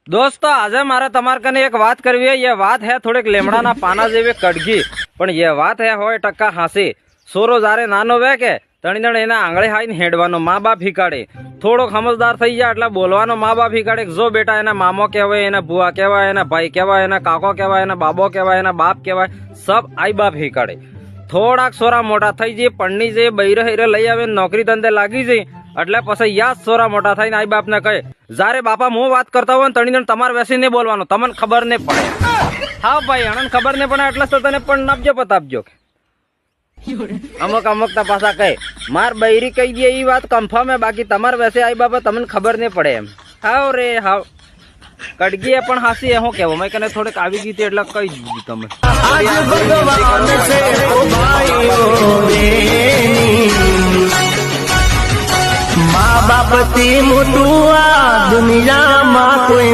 दोस्तों आज मारे તમાર કને एक बात करवी है। ये बात है थोड़े लेमड़ा पाना जेवी कड़गी पण ये बात है 100% हासी। सोरो जारे नानो वे के तणीजण एना आंगळे हाईने हेडवानो माँ बाप हीकाड़े थोड़ो समझदार थई जाय એટલે બોલવાનો माँ बाप हीकाड़े जो बेटा एना मामो कहेवाय एना बुआ कहेवाय एना भाई कहेवाय एना काको कहेवाय एना बाबो कहेवाय एना बाप कहेवाय सब आई बाप हीकाड़े। થોડાક સોરા મોટા થઈ જઈ પણની જે બૈરે હીરે લઈ આવે નોકરી ધંધે લાગી જઈ એટલે પછી યાદ સોરા મોટા થઈને આઈ બાપ ને કહે જારે બાપા હું વાત કરતા હોય તણી જણ તમારે બેસી નહીં બોલવાનું તમને ખબર નહીં પડે। હા ભાઈ અણન ખબર નહીં પડે એટલે તો તને પણ આપજો પતાપજો। અમુક અમુક તા પાછા કહે માર બૈરી કહી દે એ વાત કન્ફર્મ હે બાકી તમારે વેસે આઈ બાપા તમને ખબર નહીં પડે એમ। હાવ રે હાવ કડગી પણ હાસી એ હું કેવો મેં કને થોડીક આવી ગઈ હતી એટલે કહી દીધી તમે। माँ बाप ती मोटू आ दुनिया माँ कोई